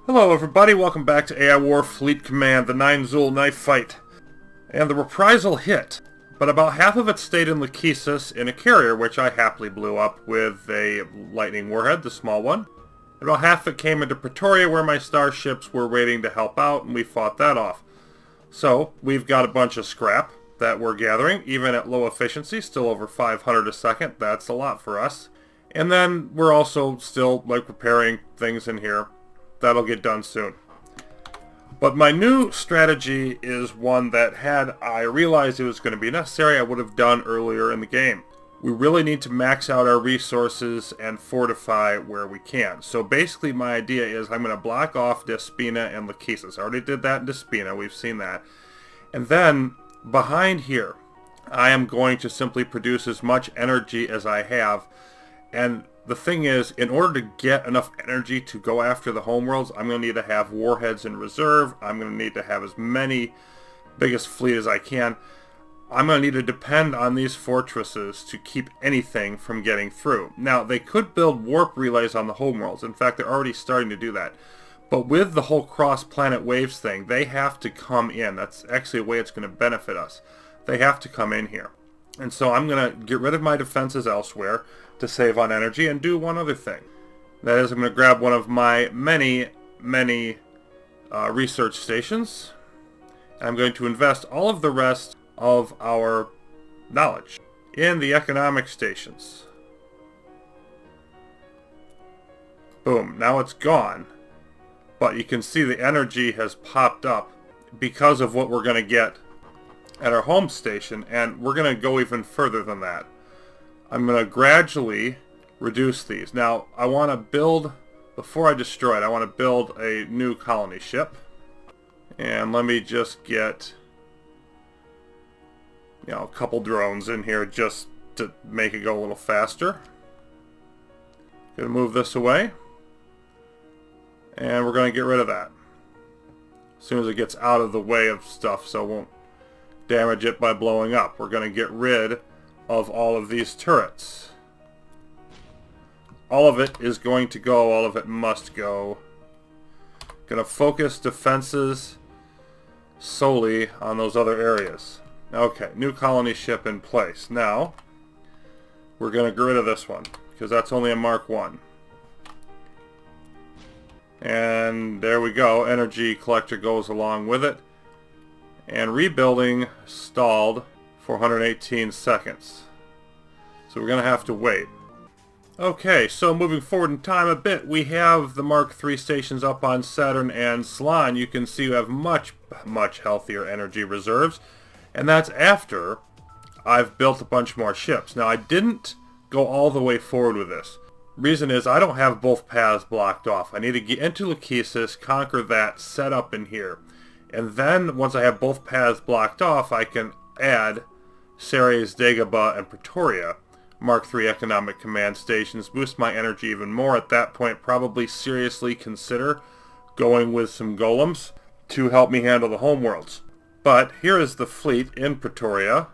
Hello everybody, welcome back to AI War Fleet Command, the Neinzul knife fight. And the reprisal hit, but about half of it stayed in Lachesis in a carrier, which I happily blew up with a lightning warhead, the small one. About half of it came into Pretoria, where my starships were waiting to help out, and we fought that off. So, we've got a bunch of scrap that we're gathering, even at low efficiency, still over 500 a second. That's a lot for us. And then we're also still repairing things in here. That'll get done soon. But my new strategy is one that had I realized it was going to be necessary, I would have done earlier in the game. We really need to max out our resources and fortify where we can. So basically my idea is I'm going to block off Despina and Lachesis. I already did that in Despina, we've seen that. And then behind here, I am going to simply produce as much energy as I have. And the thing is, in order to get enough energy to go after the homeworlds, I'm going to need to have warheads in reserve. I'm going to need to have as many biggest fleet as I can. I'm going to need to depend on these fortresses to keep anything from getting through. Now, they could build warp relays on the homeworlds. In fact, they're already starting to do that. But with the whole cross-planet waves thing, they have to come in. That's actually a way it's going to benefit us. They have to come in here. And so I'm going to get rid of my defenses elsewhere to save on energy and do one other thing. That is, I'm going to grab one of my many research stations. I'm going to invest all of the rest of our knowledge in the economic stations. Boom. Now it's gone. But you can see the energy has popped up because of what we're going to get at our home station, and we're going to go even further than that. I'm going to gradually reduce these. Now, I want to build, before I destroy it, I want to build a new colony ship. And let me just get, a couple drones in here just to make it go a little faster. Going to move this away. And we're going to get rid of that as soon as it gets out of the way of stuff so it won't damage it by blowing up. We're going to get rid of all of these turrets. All of it is going to go, all of it must go. Gonna focus defenses solely on those other areas. Okay, new colony ship in place. Now, we're gonna get rid of this one, because that's only a Mark 1. And there we go, energy collector goes along with it. And rebuilding stalled 418 seconds. So we're going to have to wait. Okay, so moving forward in time a bit, we have the Mark III stations up on Saturn and Salon. You can see you have much healthier energy reserves. And that's after I've built a bunch more ships. Now, I didn't go all the way forward with this. Reason is I don't have both paths blocked off. I need to get into Lachesis, conquer that, set up in here. And then, once I have both paths blocked off, I can add Ceres, Dagobah, and Pretoria, Mark III Economic Command Stations, boost my energy even more. At that point, probably seriously consider going with some golems to help me handle the homeworlds. But here is the fleet in Pretoria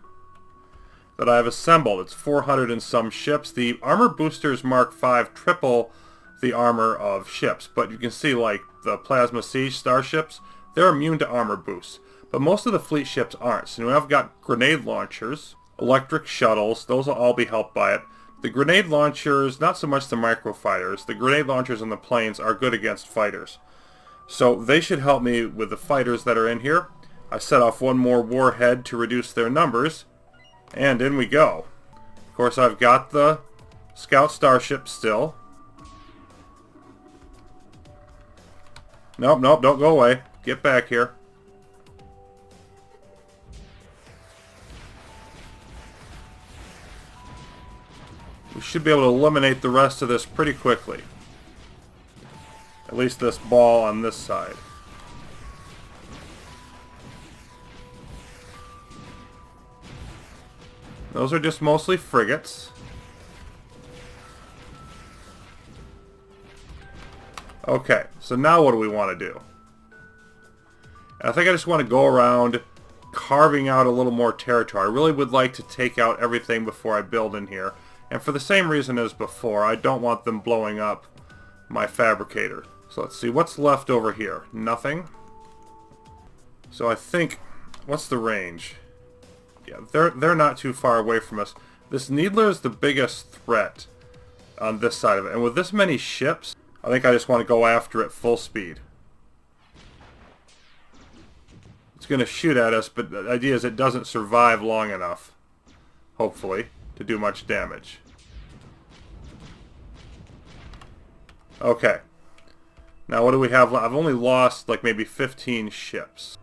that I've assembled. It's 400 and some ships. The armor boosters Mark V triple the armor of ships, but you can see like the Plasma Siege starships, they're immune to armor boosts. But most of the fleet ships aren't. So now I've got grenade launchers, electric shuttles, those will all be helped by it. The grenade launchers, not so much the microfighters, the grenade launchers on the planes are good against fighters. So they should help me with the fighters that are in here. I set off one more warhead to reduce their numbers, and in we go. Of course, I've got the scout starship still. Nope, don't go away. Get back here. We should be able to eliminate the rest of this pretty quickly. At least this ball on this side. Those are just mostly frigates. Okay, so now what do we want to do? I think I just want to go around carving out a little more territory. I really would like to take out everything before I build in here. And for the same reason as before, I don't want them blowing up my fabricator. So let's see, what's left over here? Nothing. So I think, what's the range? Yeah, they're not too far away from us. This Needler is the biggest threat on this side of it. And with this many ships, I think I just want to go after it full speed. It's going to shoot at us, but the idea is it doesn't survive long enough, hopefully, to do much damage. Okay. Now what do we have? I've only lost like maybe 15 ships.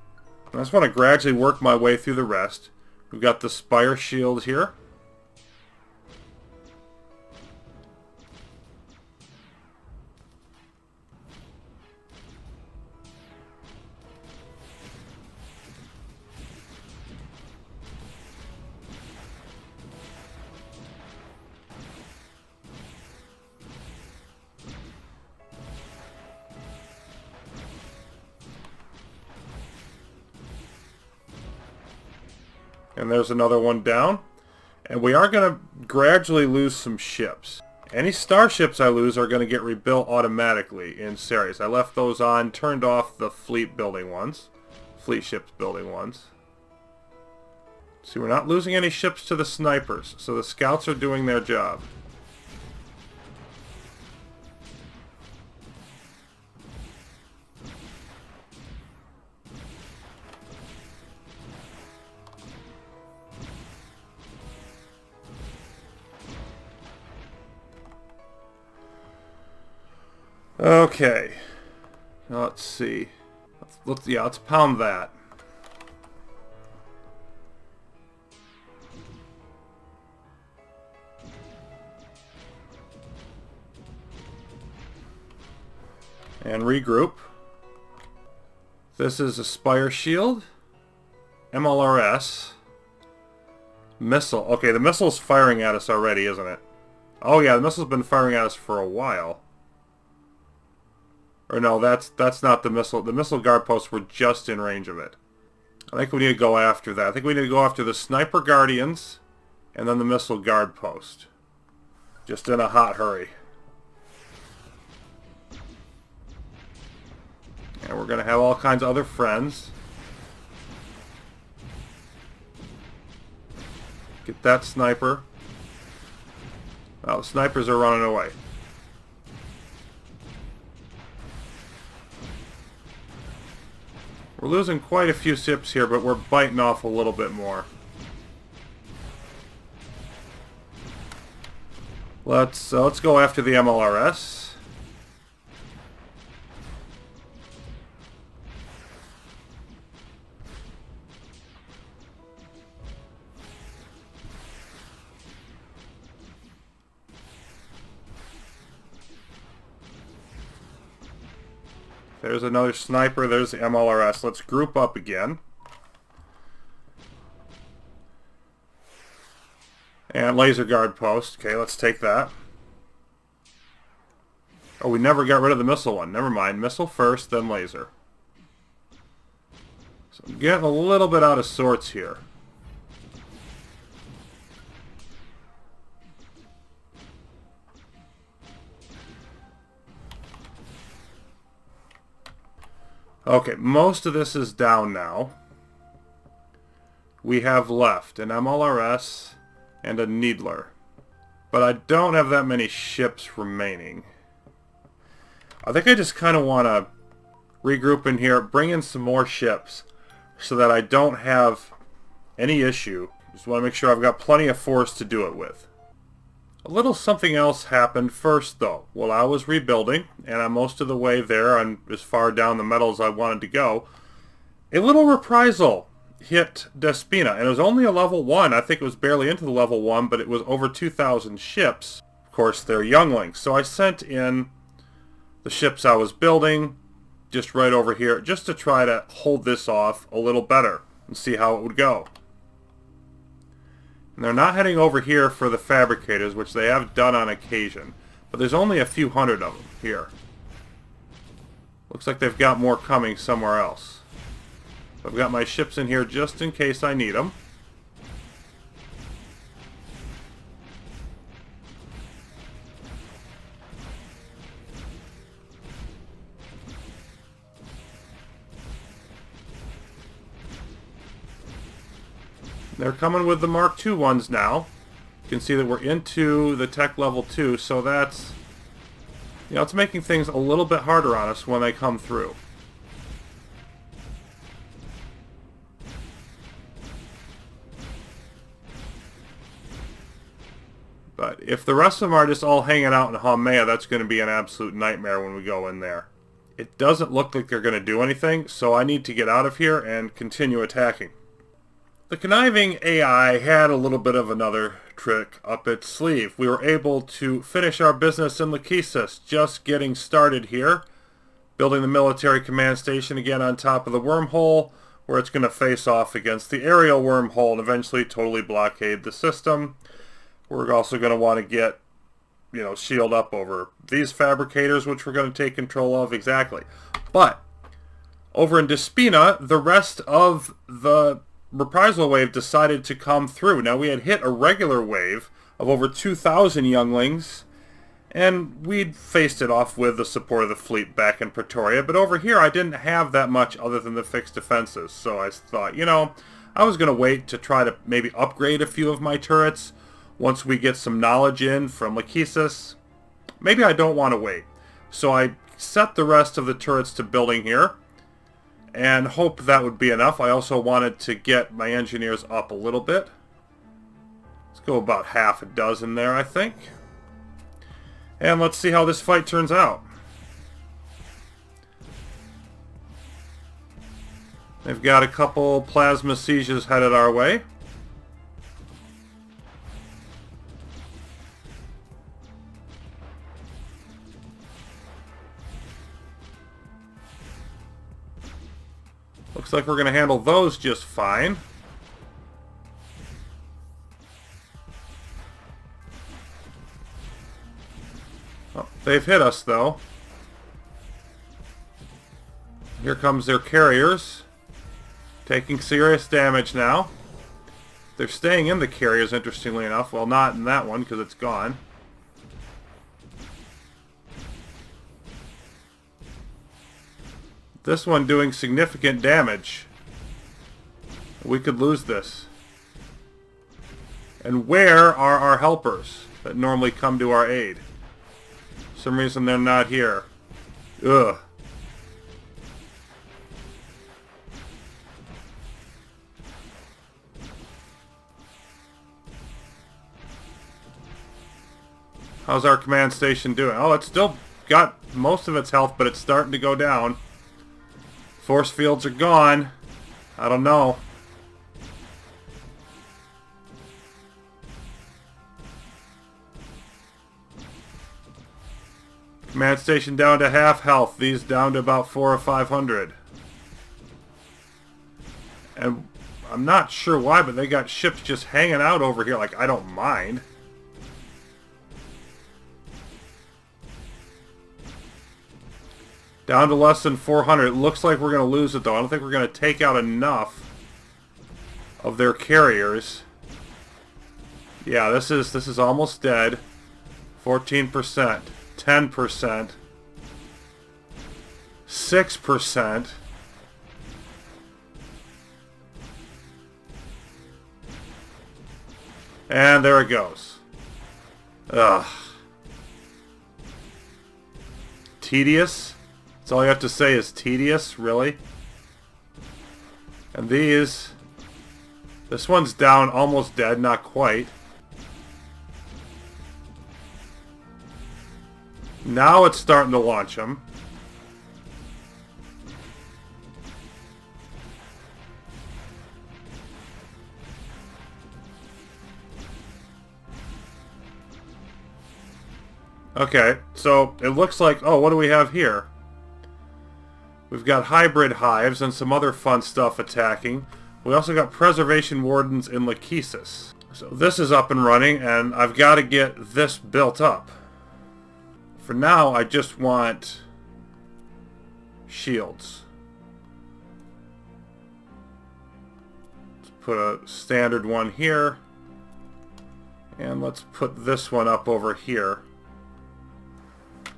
I just want to gradually work my way through the rest. We've got the Spire Shield here. And there's another one down. And we are going to gradually lose some ships. Any starships I lose are going to get rebuilt automatically in series. I left those on, turned off the fleet building ones. Fleet ships building ones. See, we're not losing any ships to the snipers, so the scouts are doing their job. Okay, now let's see. Let's pound that. And regroup. This is a Spire Shield, MLRS, missile. Okay, the missile's firing at us already, isn't it? Oh yeah, the missile's been firing at us for a while. Or no, that's not the missile. The missile guard posts were just in range of it. I think we need to go after that. I think we need to go after the sniper guardians and then the missile guard post. Just in a hot hurry. And we're going to have all kinds of other friends. Get that sniper. Oh, the snipers are running away. We're losing quite a few ships here, but we're biting off a little bit more. Let's go after the MLRS. There's another sniper, there's the MLRS. Let's group up again. And laser guard post. Okay, let's take that. Oh, we never got rid of the missile one. Never mind. Missile first, then laser. So I'm getting a little bit out of sorts here. Okay, most of this is down now. We have left an MLRS and a Needler. But I don't have that many ships remaining. I think I just kind of want to regroup in here, bring in some more ships so that I don't have any issue. Just want to make sure I've got plenty of force to do it with. A little something else happened first, though. While I was rebuilding, and I'm most of the way there, and as far down the metal as I wanted to go, a little reprisal hit Despina, and it was only a level 1. I think it was barely into the level 1, but it was over 2,000 ships. Of course, they're younglings. So I sent in the ships I was building, just right over here, just to try to hold this off a little better, and see how it would go. And they're not heading over here for the fabricators, which they have done on occasion. But there's only a few hundred of them here. Looks like they've got more coming somewhere else. So I've got my ships in here just in case I need them. They're coming with the Mark II ones now. You can see that we're into the tech level 2, so that's, you know, it's making things a little bit harder on us when they come through. But if the rest of them are just all hanging out in Haumea, that's going to be an absolute nightmare when we go in there. It doesn't look like they're going to do anything, so I need to get out of here and continue attacking. The conniving AI had a little bit of another trick up its sleeve. We were able to finish our business in Lachesis, just getting started here, building the military command station again on top of the wormhole, where it's going to face off against the aerial wormhole and eventually totally blockade the system. We're also going to want to get, you know, shield up over these fabricators, which we're going to take control of exactly. But over in Despina, the rest of the reprisal wave decided to come through. Now, we had hit a regular wave of over 2,000 younglings, and we'd faced it off with the support of the fleet back in Pretoria. But over here, I didn't have that much other than the fixed defenses. So I thought, you know, I was going to wait to try to maybe upgrade a few of my turrets once we get some knowledge in from Lachesis. Maybe I don't want to wait. So I set the rest of the turrets to building here and hope that would be enough. I also wanted to get my engineers up a little bit. Let's go about half a dozen there, I think. And let's see how this fight turns out. They've got a couple plasma sieges headed our way. Looks like we're going to handle those just fine. Oh, they've hit us, though. Here comes their carriers. Taking serious damage now. They're staying in the carriers, interestingly enough. Well, not in that one, because it's gone. This one doing significant damage. We could lose this. And where are our helpers that normally come to our aid? For some reason they're not here. Ugh. How's our command station doing? Oh, it's still got most of its health, but it's starting to go down. Force fields are gone. I don't know. Command station down to half health. These down to about 400 or 500. And I'm not sure why, but they got ships just hanging out over here. Like, I don't mind. Down to less than 400. It looks like we're going to lose it, though. I don't think we're going to take out enough of their carriers. Yeah, this is almost dead. 14%. 10%. 6%. And there it goes. Ugh. Tedious. That's all you have to say is tedious, really. And these... This one's down, almost dead, not quite. Now it's starting to launch them. Okay, so it looks like... Oh, what do we have here? We've got hybrid hives and some other fun stuff attacking. We also got preservation wardens in Lachesis. So this is up and running, and I've got to get this built up. For now, I just want shields. Let's put a standard one here. And let's put this one up over here.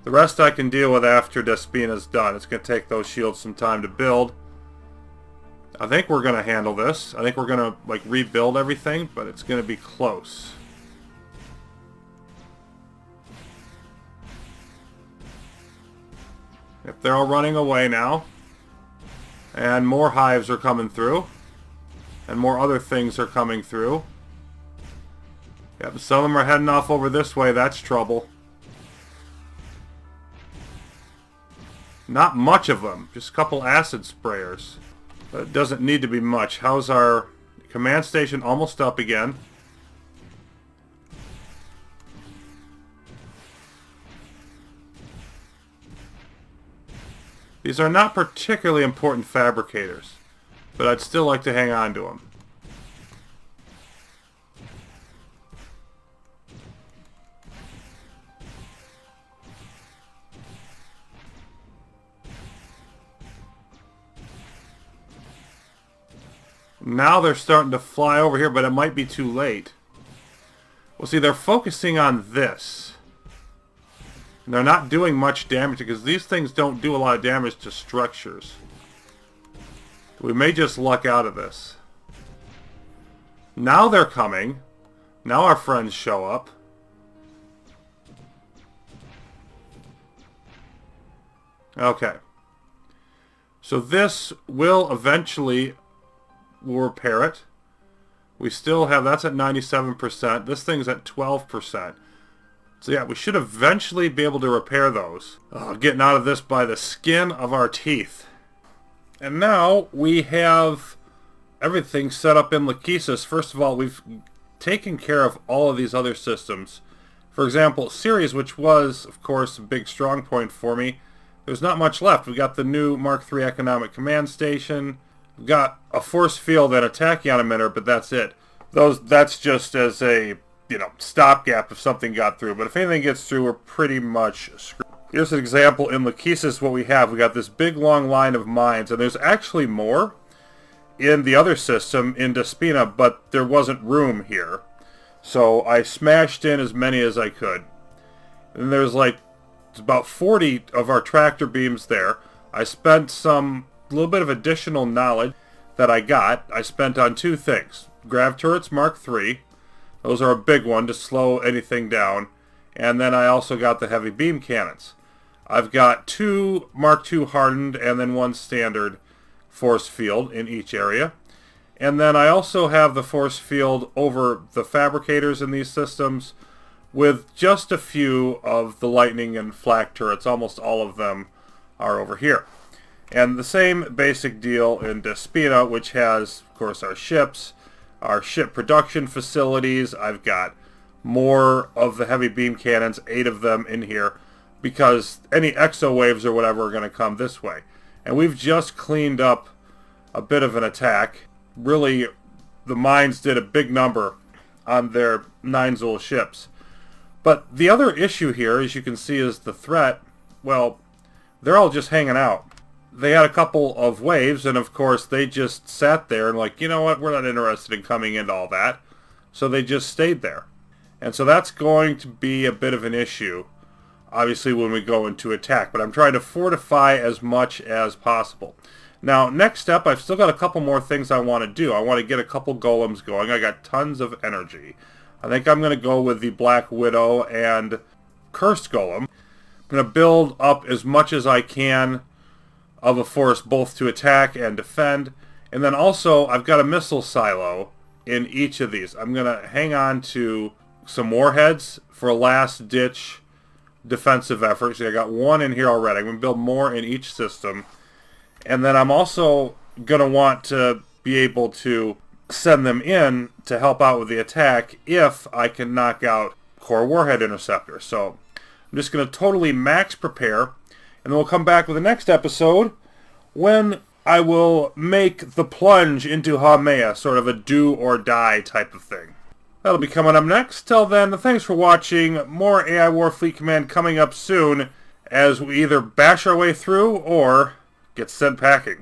The rest I can deal with after Despina's done. It's going to take those shields some time to build. I think we're going to handle this. I think we're going to like rebuild everything, but it's going to be close. Yep, they're all running away now. And more hives are coming through. And more other things are coming through. Yep, some of them are heading off over this way. That's trouble. Not much of them. Just a couple acid sprayers. But it doesn't need to be much. How's our command station? Almost up again. These are not particularly important fabricators, but I'd still like to hang on to them. Now they're starting to fly over here, but it might be too late. Well, see, they're focusing on this. And they're not doing much damage because these things don't do a lot of damage to structures. We may just luck out of this. Now they're coming. Now our friends show up. Okay. So this will eventually... we'll repair it. We still have... that's at 97%. This thing's at 12%. So yeah, we should eventually be able to repair those. Getting out of this by the skin of our teeth. And now we have everything set up in Lachesis. First of all, we've taken care of all of these other systems. For example, Ceres, which was, of course, a big strong point for me. There's not much left. We got the new Mark III Economic Command Station. We've got a force field and a tachyon emitter, but that's it. That's just as a... stopgap if something got through. But if anything gets through, we're pretty much screwed. Here's an example in Lachesis what we have. We got this big long line of mines, and there's actually more in the other system in Despina, but there wasn't room here. So I smashed in as many as I could. And there's like about 40 of our tractor beams there. I spent a little bit of additional knowledge that I got. I spent on two things. Grav turrets Mark III. Those are a big one to slow anything down. And then I also got the heavy beam cannons. I've got 2 Mark II hardened and then 1 standard force field in each area. And then I also have the force field over the fabricators in these systems with just a few of the lightning and flak turrets. Almost all of them are over here. And the same basic deal in Despina, which has, of course, our ships, our ship production facilities. I've got more of the heavy beam cannons, 8 of them in here, because any exo waves or whatever are going to come this way. And we've just cleaned up a bit of an attack. Really, the mines did a big number on their Neinzul ships. But the other issue here, as you can see, is the threat. Well, they're all just hanging out. They had a couple of waves, and of course they just sat there and like, you know what, we're not interested in coming into all that. So they just stayed there. And so that's going to be a bit of an issue, obviously, when we go into attack. But I'm trying to fortify as much as possible. Now, next step, I've still got a couple more things I want to do. I want to get a couple golems going. I got tons of energy. I think I'm going to go with the Black Widow and Cursed Golem. I'm going to build up as much as I can of a force both to attack and defend. And then also, I've got a missile silo in each of these. I'm going to hang on to some warheads for a last-ditch defensive effort. So I got 1 in here already. I'm going to build more in each system. And then I'm also going to want to be able to send them in to help out with the attack if I can knock out core warhead interceptor. So I'm just going to totally max prepare. And then we'll come back with the next episode when I will make the plunge into Haumea, sort of a do or die type of thing. That'll be coming up next. Till then, thanks for watching. More AI War Fleet Command coming up soon as we either bash our way through or get sent packing.